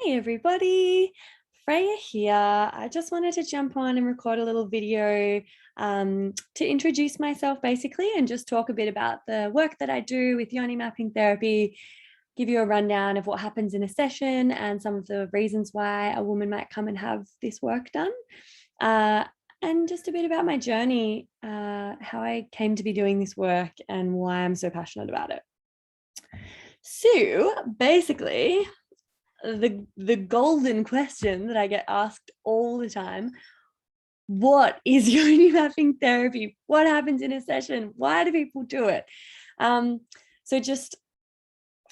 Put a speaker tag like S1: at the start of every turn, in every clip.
S1: Hey everybody, Freya here. I just wanted to jump on and record a little video to introduce myself basically and just talk a bit about the work that I do with Yoni Mapping Therapy, give you a rundown of what happens in a session and some of the reasons why a woman might come and have this work done. And just a bit about my journey, how I came to be doing this work and why I'm so passionate about it. So basically, the golden question that I get asked all the time: what is Yoni Mapping Therapy? What happens in a session? Why do people do it? So just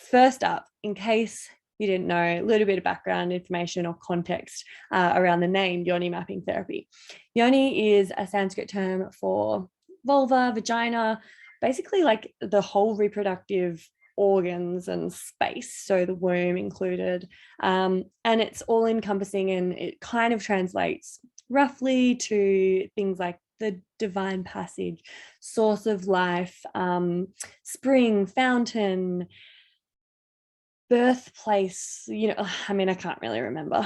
S1: first up, in case you didn't know, a little bit of background information or context around the name Yoni Mapping Therapy. Yoni is a Sanskrit term for vulva, vagina, basically like the whole reproductive organs and space, so the womb included, and it's all encompassing, and it kind of translates roughly to things like the divine passage, source of life, spring, fountain, birthplace. I mean, I can't really remember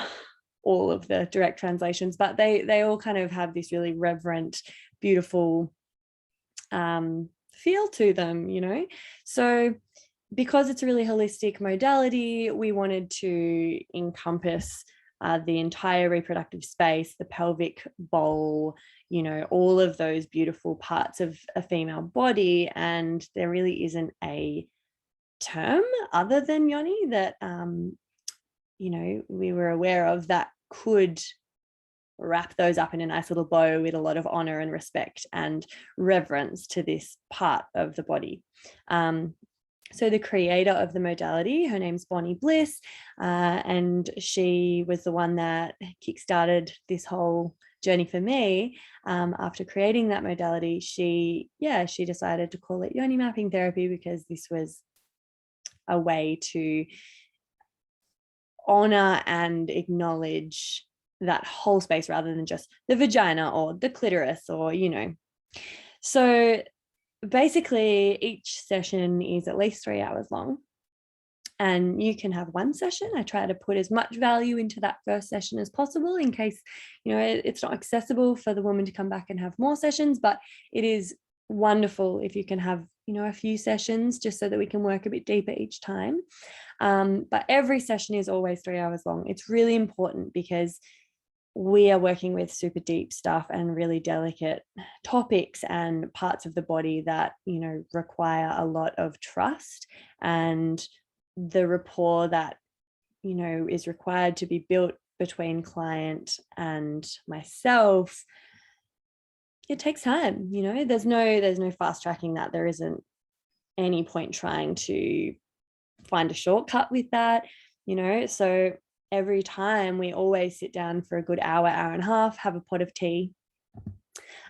S1: all of the direct translations, but they all kind of have this really reverent, beautiful feel to them. So because it's a really holistic modality, we wanted to encompass the entire reproductive space, the pelvic bowl, all of those beautiful parts of a female body. And there really isn't a term other than Yoni that, we were aware of that could wrap those up in a nice little bow with a lot of honor and respect and reverence to this part of the body. So the creator of the modality, her name's Bonnie Bliss, and she was the one that kickstarted this whole journey for me. After creating that modality, she decided to call it Yoni Mapping Therapy because this was a way to honor and acknowledge that whole space rather than just the vagina or the clitoris or. So basically, each session is at least 3 hours long, and you can have one session. I try to put as much value into that first session as possible in case, it's not accessible for the woman to come back and have more sessions, but it is wonderful if you can have, a few sessions just so that we can work a bit deeper each time. But every session is always 3 hours long. It's really important because we are working with super deep stuff and really delicate topics and parts of the body that, require a lot of trust, and the rapport that, is required to be built between client and myself. It takes time, there's no fast tracking that. There isn't any point trying to find a shortcut with that, so every time we always sit down for a good hour and a half, have a pot of tea,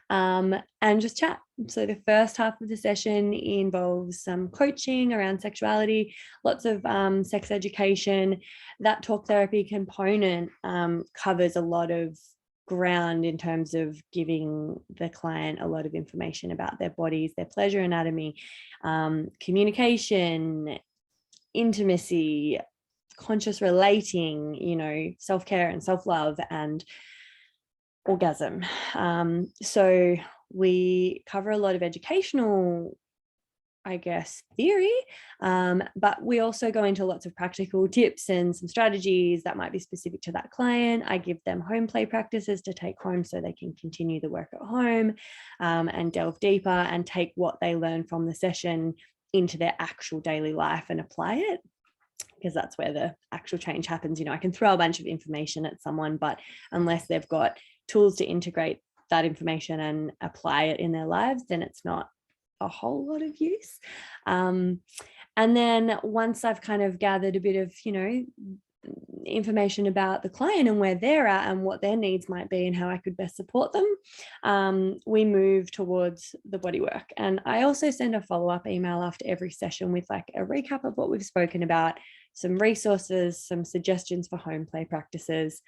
S1: and just chat. So the first half of the session involves some coaching around sexuality, lots of sex education. That talk therapy component covers a lot of ground in terms of giving the client a lot of information about their bodies, their pleasure anatomy, communication, intimacy, conscious relating, self-care and self-love, and orgasm. So we cover a lot of educational, theory, but we also go into lots of practical tips and some strategies that might be specific to that client. I give them home play practices to take home so they can continue the work at home, and delve deeper and take what they learn from the session into their actual daily life and apply it, because that's where the actual change happens. I can throw a bunch of information at someone, but unless they've got tools to integrate that information and apply it in their lives, then it's not a whole lot of use. And then once I've kind of gathered a bit of, information about the client and where they're at and what their needs might be and how I could best support them, we move towards the bodywork. And I also send a follow-up email after every session with like a recap of what we've spoken about, some resources, some suggestions for home play practices,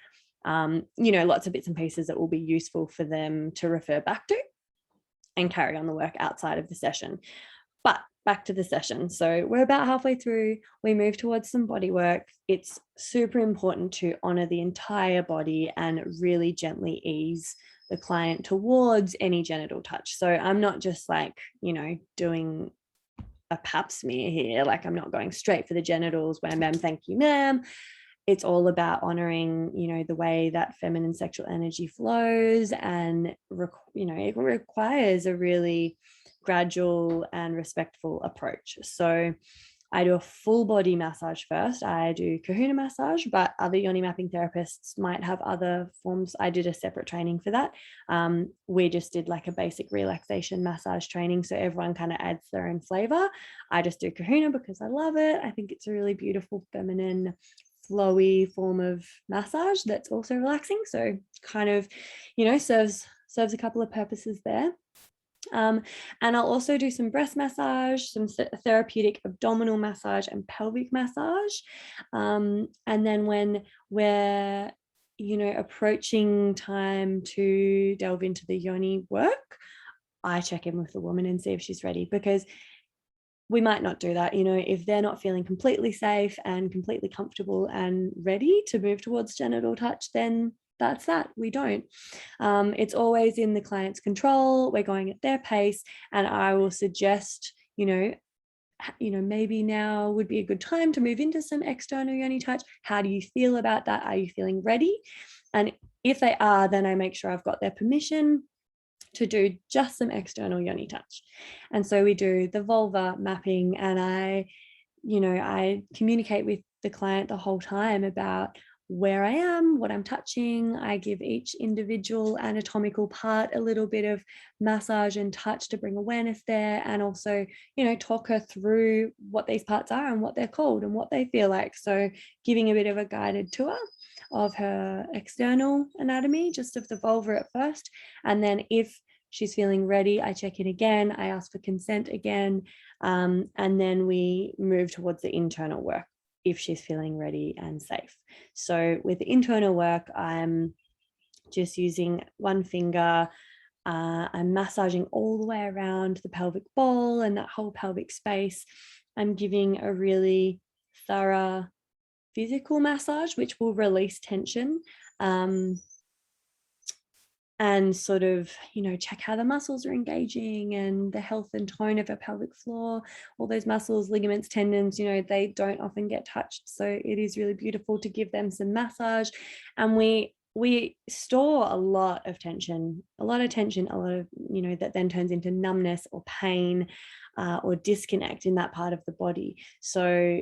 S1: lots of bits and pieces that will be useful for them to refer back to and carry on the work outside of the session. But back to the session. So we're about halfway through. We move towards some body work. It's super important to honor the entire body and really gently ease the client towards any genital touch. So I'm not just like, doing a pap smear here. Like, I'm not going straight for the genitals, wham, bam, thank you, ma'am. It's all about honoring, the way that feminine sexual energy flows. And, it requires a really gradual and respectful approach. So I do a full body massage first. I do kahuna massage, but other Yoni mapping therapists might have other forms. I did a separate training for that. We just did like a basic relaxation massage training. So everyone kind of adds their own flavor. I just do kahuna because I love it. I think it's a really beautiful, feminine, flowy form of massage that's also relaxing. So kind of, serves a couple of purposes there. And I'll also do some breast massage, some therapeutic abdominal massage and pelvic massage. And then when we're, approaching time to delve into the yoni work, I check in with the woman and see if she's ready, because we might not do that. If they're not feeling completely safe and completely comfortable and ready to move towards genital touch, then that's that. We don't. It's always in the client's control. We're going at their pace, and I will suggest, maybe now would be a good time to move into some external yoni touch. How do you feel about that? Are you feeling ready? And if they are, then I make sure I've got their permission to do just some external yoni touch. And so we do the vulva mapping, and I communicate with the client the whole time about where I am, what I'm touching. I give each individual anatomical part a little bit of massage and touch to bring awareness there, and also, talk her through what these parts are and what they're called and what they feel like. So giving a bit of a guided tour of her external anatomy, just of the vulva at first. And then if she's feeling ready, I check in again, I ask for consent again, and then we move towards the internal work if she's feeling ready and safe. So with the internal work, I'm just using one finger. I'm massaging all the way around the pelvic bowl and that whole pelvic space. I'm giving a really thorough physical massage, which will release tension. And sort of, check how the muscles are engaging and the health and tone of a pelvic floor. All those muscles, ligaments, tendons, they don't often get touched. So it is really beautiful to give them some massage. And we store a lot of tension, that then turns into numbness or pain or disconnect in that part of the body. So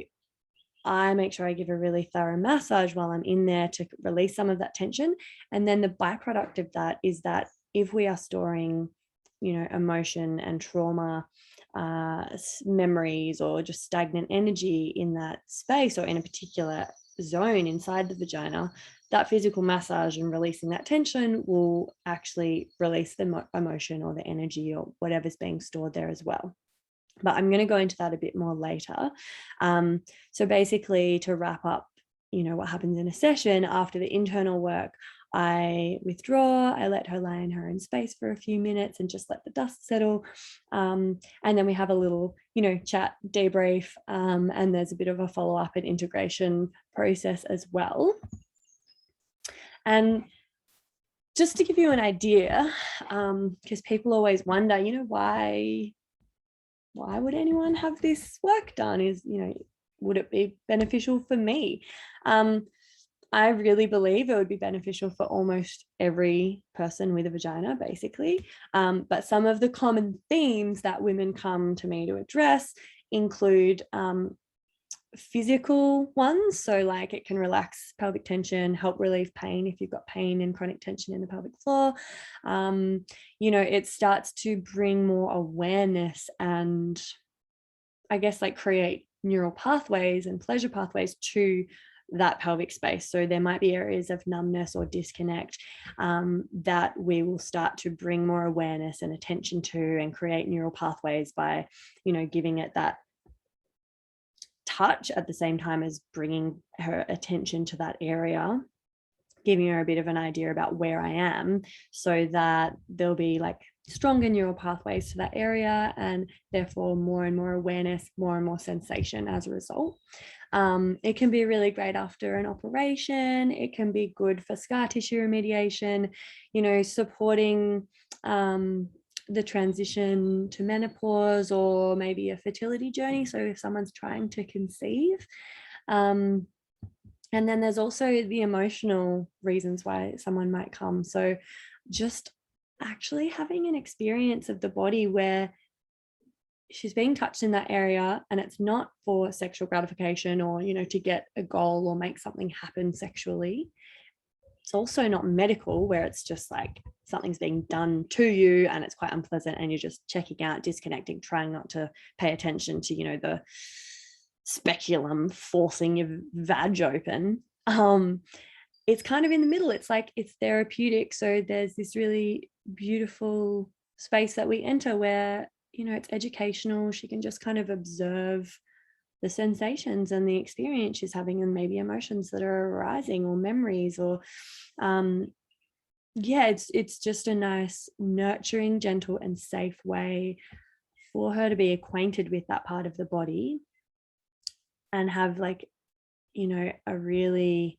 S1: I make sure I give a really thorough massage while I'm in there to release some of that tension. And then the byproduct of that is that if we are storing, emotion and trauma, memories, or just stagnant energy in that space or in a particular zone inside the vagina, that physical massage and releasing that tension will actually release the emotion or the energy or whatever's being stored there as well. But I'm going to go into that a bit more later. So basically, to wrap up, what happens in a session after the internal work, I withdraw, I let her lie in her own space for a few minutes and just let the dust settle. And then we have a little, chat, debrief, and there's a bit of a follow-up and integration process as well. And just to give you an idea, because people always wonder, why would anyone have this work done? Would it be beneficial for me? I really believe it would be beneficial for almost every person with a vagina, basically. But some of the common themes that women come to me to address include physical ones. So like, it can relax pelvic tension, help relieve pain if you've got pain and chronic tension in the pelvic floor. It starts to bring more awareness and, I guess, like, create neural pathways and pleasure pathways to that pelvic space. So there might be areas of numbness or disconnect that we will start to bring more awareness and attention to and create neural pathways by, giving it that touch at the same time as bringing her attention to that area. giving her a bit of an idea about where I am, so that there'll be like stronger neural pathways to that area, and therefore more and more awareness, more and more sensation as a result. It can be really great after an operation. It can be good for scar tissue remediation, supporting the transition to menopause, or maybe a fertility journey. So if someone's trying to conceive. And then there's also the emotional reasons why someone might come. So just actually having an experience of the body where she's being touched in that area, and it's not for sexual gratification or, to get a goal or make something happen sexually. It's also not medical, where it's just like something's being done to you and it's quite unpleasant and you're just checking out, disconnecting, trying not to pay attention to, the speculum forcing your vag open. It's kind of in the middle. It's like it's therapeutic. So there's this really beautiful space that we enter where, it's educational. She can just kind of observe the sensations and the experience she's having, and maybe emotions that are arising, or memories, or it's just a nice, nurturing, gentle and safe way for her to be acquainted with that part of the body, and have like, a really,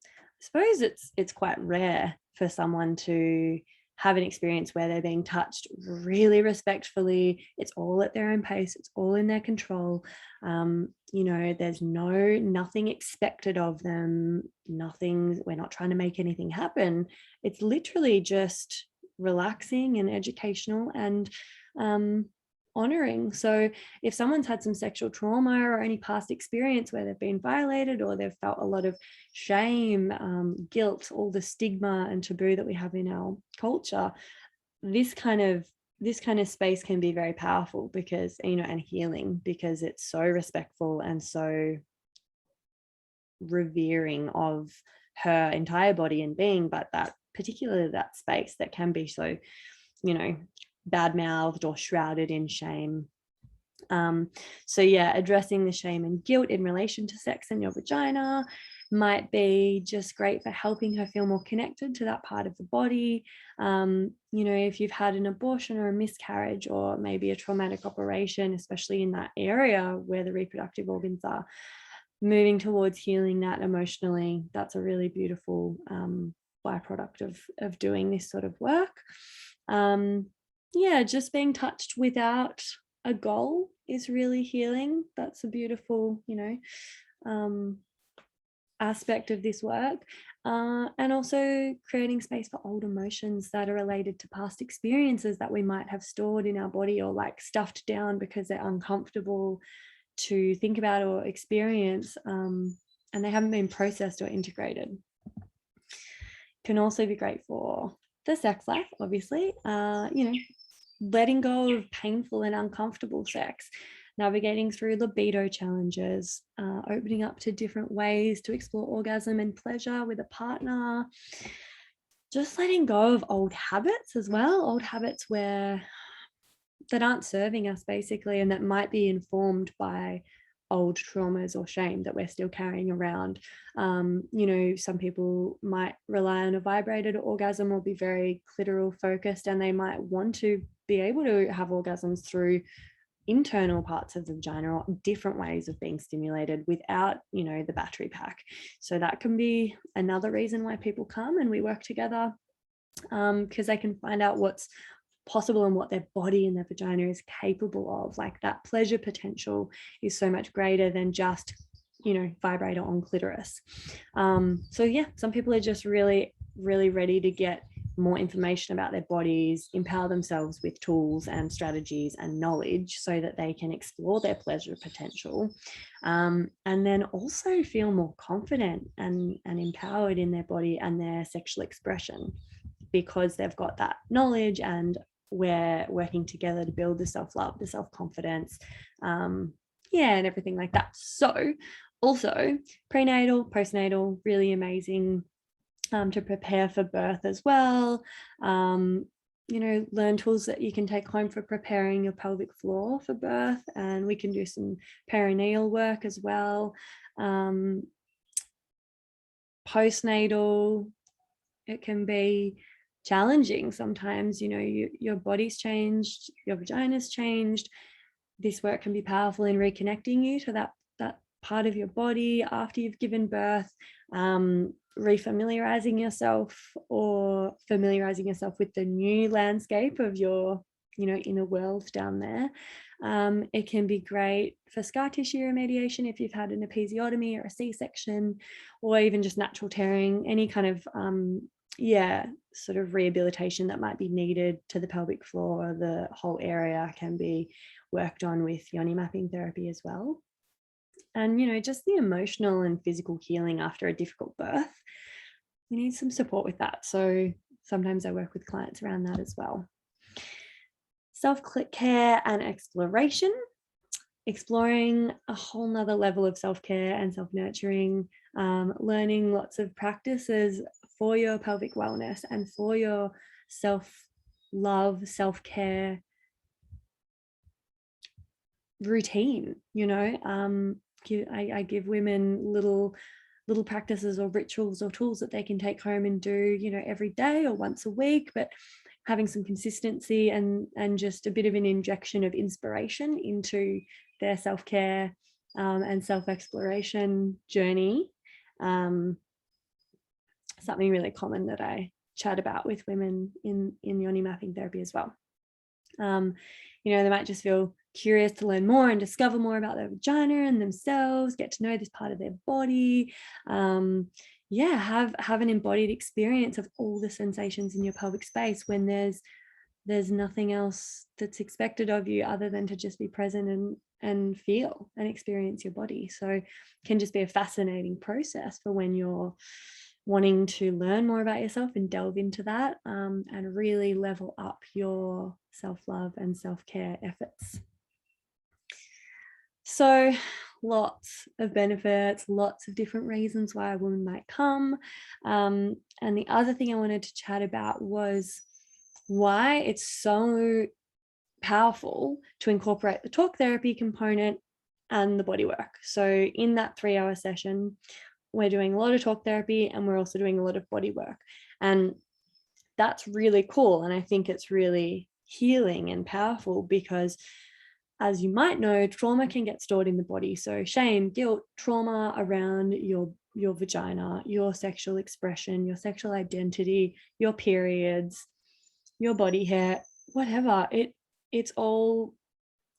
S1: I suppose it's quite rare for someone to have an experience where they're being touched really respectfully. It's all at their own pace. It's all in their control. There's nothing expected of them. We're not trying to make anything happen. It's literally just relaxing and educational and honoring. So if someone's had some sexual trauma or any past experience where they've been violated, or they've felt a lot of shame, guilt, all the stigma and taboo that we have in our culture, this kind of space can be very powerful, because, and healing, because it's so respectful and so revering of her entire body and being, but that particularly that space that can be so, bad-mouthed or shrouded in shame. Addressing the shame and guilt in relation to sex in your vagina might be just great for helping her feel more connected to that part of the body. If you've had an abortion or a miscarriage, or maybe a traumatic operation, especially in that area where the reproductive organs are, moving towards healing that emotionally, that's a really beautiful byproduct of doing this sort of work. Just being touched without a goal is really healing. That's a beautiful, aspect of this work. And also creating space for old emotions that are related to past experiences that we might have stored in our body, or like stuffed down because they're uncomfortable to think about or experience, and they haven't been processed or integrated. Can also be great for the sex life, obviously. Letting go of painful and uncomfortable sex, navigating through libido challenges, opening up to different ways to explore orgasm and pleasure with a partner. Just letting go of old habits as well, old habits that aren't serving us, basically, and that might be informed by old traumas or shame that we're still carrying around. Some people might rely on a vibrated orgasm or be very clitoral focused, and they might want to be able to have orgasms through internal parts of the vagina, or different ways of being stimulated without, the battery pack. So that can be another reason why people come and we work together, because they can find out what's possible and what their body and their vagina is capable of. Like, that pleasure potential is so much greater than just, vibrator on clitoris. Some people are just really, really ready to get more information about their bodies, empower themselves with tools and strategies and knowledge so that they can explore their pleasure potential, and then also feel more confident and empowered in their body and their sexual expression, because they've got that knowledge and we're working together to build the self-love, the self-confidence, and everything like that. So also prenatal, postnatal, really amazing to prepare for birth as well. Learn tools that you can take home for preparing your pelvic floor for birth, and we can do some perineal work as well. postnatal, it can be challenging sometimes. You know, your body's changed, your vagina's changed. This work can be powerful in reconnecting you to that part of your body after you've given birth, refamiliarizing yourself or familiarizing yourself with the new landscape of your, you know, inner world down there. It can be great for scar tissue remediation if you've had an episiotomy or a C-section, or even just natural tearing, any kind of sort of rehabilitation that might be needed to the pelvic floor. The whole area can be worked on with Yoni Mapping Therapy as well. And, you know, just the emotional and physical healing after a difficult birth, you need some support with that. So sometimes I work with clients around that as well. Self-care and exploration, exploring a whole nother level of self-care and self-nurturing, learning lots of practices for your pelvic wellness and for your self-love, self-care routine. You know, I give women little practices or rituals or tools that they can take home and do, you know, every day or once a week, but having some consistency and just a bit of an injection of inspiration into their self-care and self-exploration journey. Something really common that I chat about with women in Yoni Mapping Therapy as well. You know, they might just feel curious to learn more and discover more about their vagina and themselves, get to know this part of their body. Have an embodied experience of all the sensations in your pelvic space when there's nothing else that's expected of you other than to just be present and feel and experience your body. So it can just be a fascinating process for when you're wanting to learn more about yourself and delve into that, and really level up your self-love and self-care efforts. So lots of benefits, lots of different reasons why a woman might come. And the other thing I wanted to chat about was why it's so powerful to incorporate the talk therapy component and the bodywork. So in that 3-hour session, we're doing a lot of talk therapy and we're also doing a lot of body work. And that's really cool. And I think it's really healing and powerful because, as you might know, trauma can get stored in the body. So shame, guilt, trauma around your vagina, your sexual expression, your sexual identity, your periods, your body hair, whatever. It's all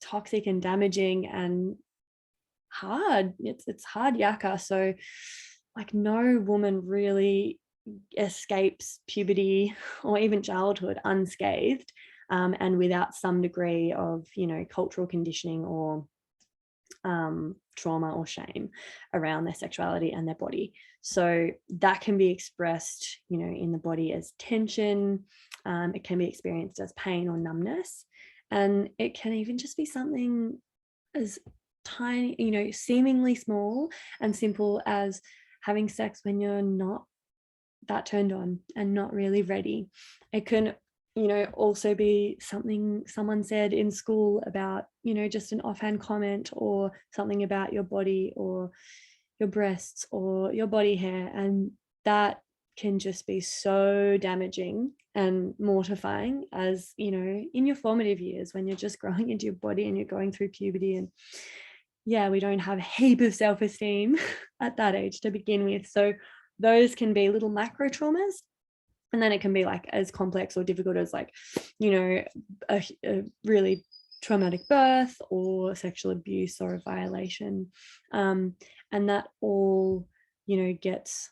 S1: toxic and damaging and hard. It's hard yakka. So like no woman really escapes puberty or even childhood unscathed, and without some degree of, you know, cultural conditioning or trauma or shame around their sexuality and their body. So that can be expressed, you know, in the body as tension. It can be experienced as pain or numbness, and it can even just be something as tiny, you know, seemingly small and simple as having sex when you're not that turned on and not really ready. It can, you know, also be something someone said in school about, you know, just an offhand comment or something about your body or your breasts or your body hair, and that can just be so damaging and mortifying, as, you know, in your formative years when you're just growing into your body and you're going through puberty. And yeah, we don't have a heap of self-esteem at that age to begin with. So those can be little macro traumas. And then it can be like as complex or difficult as, like, you know, a really traumatic birth or sexual abuse or a violation. And that all, you know, gets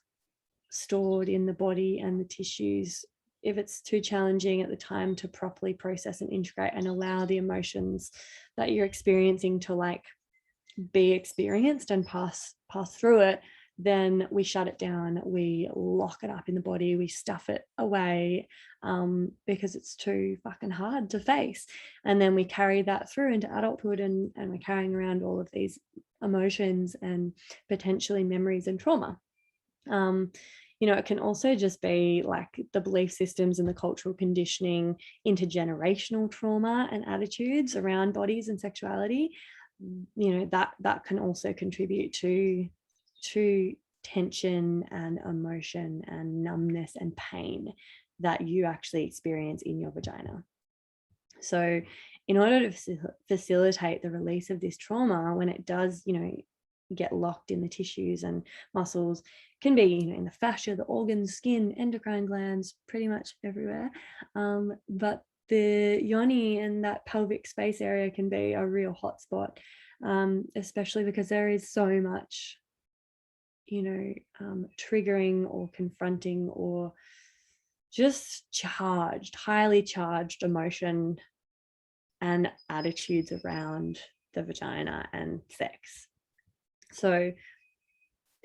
S1: stored in the body and the tissues if it's too challenging at the time to properly process and integrate and allow the emotions that you're experiencing to like be experienced and pass through it. Then we shut it down, we lock it up in the body, we stuff it away, because it's too fucking hard to face. And then we carry that through into adulthood, and we're carrying around all of these emotions and potentially memories and trauma. You know, it can also just be like the belief systems and the cultural conditioning, intergenerational trauma and attitudes around bodies and sexuality. You know, that can also contribute to tension and emotion and numbness and pain that you actually experience in your vagina. So in order to facilitate the release of this trauma, when it does, get locked in the tissues and muscles, can be, in the fascia, the organs, skin, endocrine glands, pretty much everywhere. But the yoni and that pelvic space area can be a real hotspot, especially because there is so much, triggering or confronting or just highly charged emotion and attitudes around the vagina and sex. So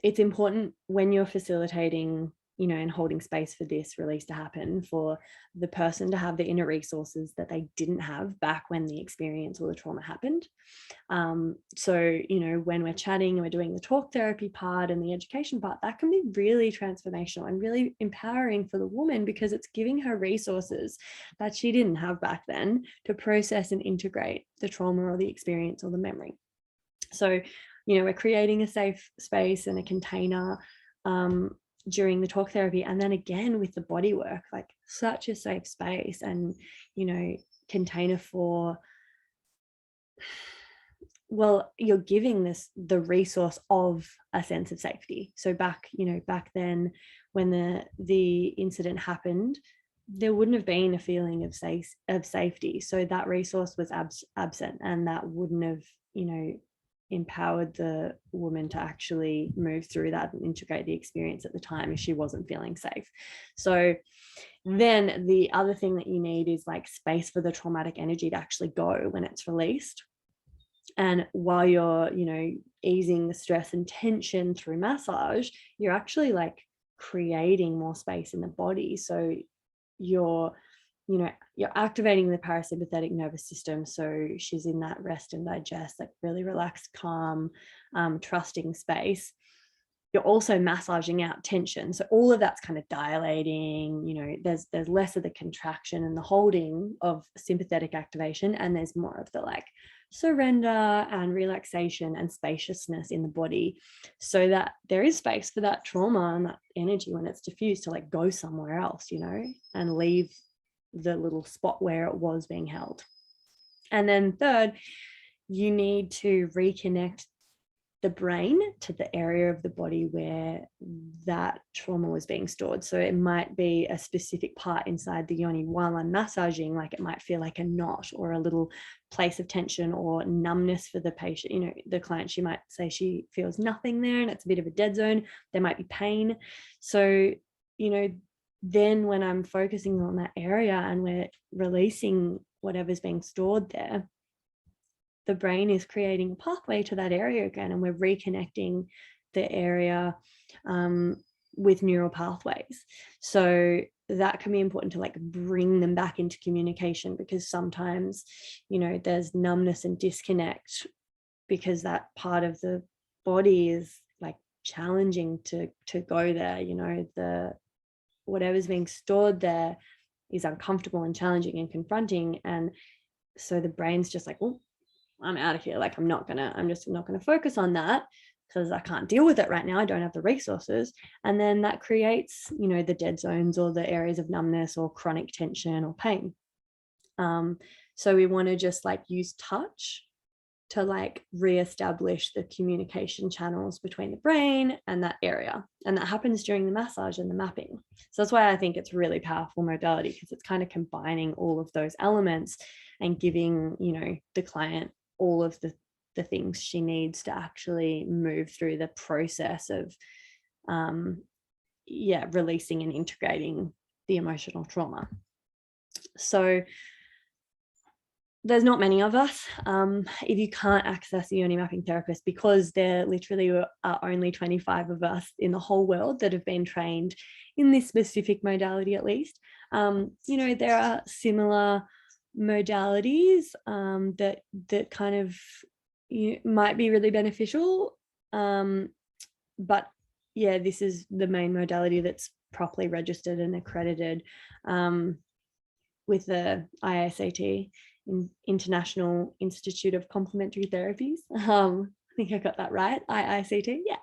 S1: it's important when you're facilitating, and holding space for this release to happen, for the person to have the inner resources that they didn't have back when the experience or the trauma happened. So, when we're chatting and we're doing the talk therapy part and the education part, that can be really transformational and really empowering for the woman, because it's giving her resources that she didn't have back then to process and integrate the trauma or the experience or the memory. So, we're creating a safe space and a container during the talk therapy, and then again with the body work, like such a safe space and container for, well, you're giving this the resource of a sense of safety. So back then when the incident happened, there wouldn't have been a feeling of safety, so that resource was absent, and that wouldn't have empowered the woman to actually move through that and integrate the experience at the time if she wasn't feeling safe. So then the other thing that you need is like space for the traumatic energy to actually go when it's released. And while you're easing the stress and tension through massage, you're actually like creating more space in the body. So you're activating the parasympathetic nervous system. So she's in that rest and digest, like really relaxed, calm, trusting space. You're also massaging out tension. So all of that's kind of dilating, there's less of the contraction and the holding of sympathetic activation, and there's more of the like surrender and relaxation and spaciousness in the body, so that there is space for that trauma and that energy when it's diffused to like go somewhere else, and leave the little spot where it was being held. And then third, you need to reconnect the brain to the area of the body where that trauma was being stored. So it might be a specific part inside the yoni while I'm massaging, like it might feel like a knot or a little place of tension or numbness for the patient. The client, she might say she feels nothing there and it's a bit of a dead zone. There might be pain. So, then when I'm focusing on that area and we're releasing whatever's being stored there, the brain is creating a pathway to that area again, and we're reconnecting the area with neural pathways. So that can be important to like bring them back into communication, because sometimes, there's numbness and disconnect because that part of the body is like challenging to go there. The whatever's being stored there is uncomfortable and challenging and confronting, and so the brain's just like, oh, I'm out of here. Like I'm just not gonna focus on that because I can't deal with it right now. I don't have the resources. And then that creates, the dead zones or the areas of numbness or chronic tension or pain. So we want to just like use touch to like reestablish the communication channels between the brain and that area. And that happens during the massage and the mapping. So that's why I think it's really powerful modality, because it's kind of combining all of those elements and giving, the client all of the things she needs to actually move through the process of, releasing and integrating the emotional trauma. So there's not many of us. If you can't access a Yoni Mapping Therapist, because there literally are only 25 of us in the whole world that have been trained in this specific modality at least, there are similar modalities that kind of might be really beneficial. But yeah, this is the main modality that's properly registered and accredited with the IICT, International Institute of Complementary Therapies. I think I got that right, IICT, yeah.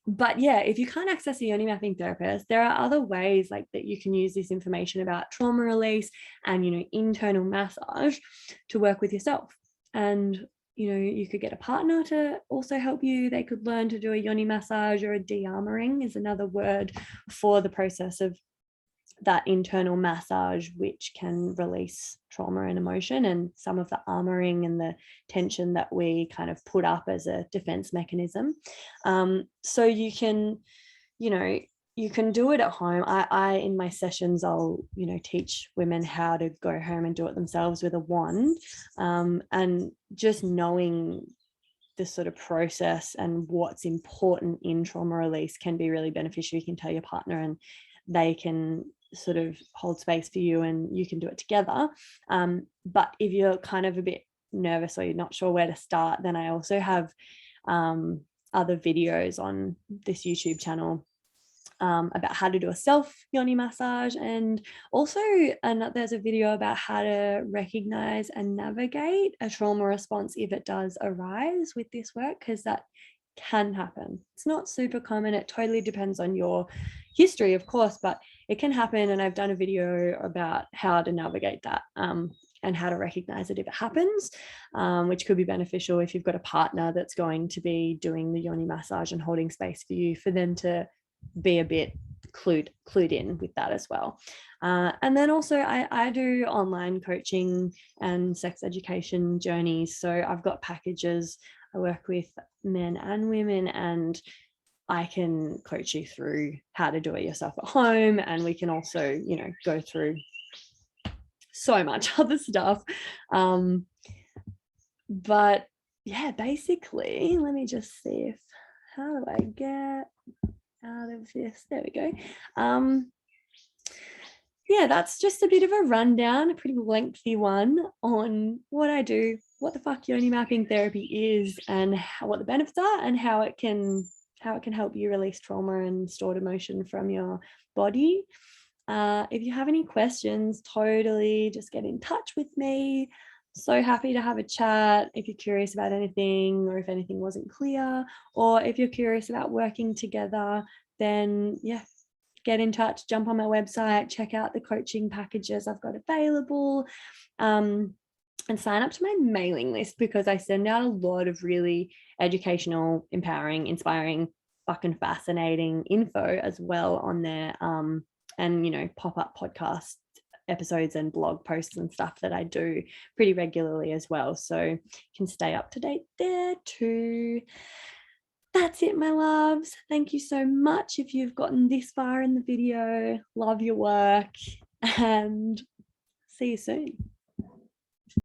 S1: But yeah, if you can't access a Yoni Mapping therapist, there are other ways like that you can use this information about trauma release and, you know, internal massage to work with yourself. And, you know, you could get a partner to also help you. They could learn to do a Yoni massage, or a de-armoring is another word for the process of that internal massage, which can release trauma and emotion and some of the armoring and the tension that we kind of put up as a defense mechanism. So you can, you know, you can do it at home. I in my sessions, I'll, you know, teach women how to go home and do it themselves with a wand, and just knowing the sort of process and what's important in trauma release can be really beneficial. You can tell your partner and they can sort of hold space for you and you can do it together. But if you're kind of a bit nervous or you're not sure where to start, then I also have other videos on this YouTube channel about how to do a self yoni massage, and also there's a video about how to recognize and navigate a trauma response if it does arise with this work, because that can happen. It's not super common. It totally depends on your history, of course, but it can happen. And I've done a video about how to navigate that and how to recognize it if it happens, which could be beneficial if you've got a partner that's going to be doing the yoni massage and holding space for you, for them to be a bit clued in with that as well. And then also I do online coaching and sex education journeys. So I've got packages. I work with men and women, and I can coach you through how to do it yourself at home. And we can also, you know, go through so much other stuff. But yeah, basically, let me just see if, how do I get out of this? There we go. Yeah, that's just a bit of a rundown, a pretty lengthy one on what I do, what the fuck Yoni Mapping Therapy is, and what the benefits are, and how it can help you release trauma and stored emotion from your body. If you have any questions, totally just get in touch with me. So happy to have a chat if you're curious about anything, or if anything wasn't clear, or if you're curious about working together, then yeah, get in touch, jump on my website, check out the coaching packages I've got available, and sign up to my mailing list, because I send out a lot of really educational, empowering, inspiring, fucking fascinating info as well on there, and, you know, pop-up podcast episodes and blog posts and stuff that I do pretty regularly as well, so you can stay up to date there too. That's it, my loves. Thank you so much if you've gotten this far in the video. Love your work, and see you soon.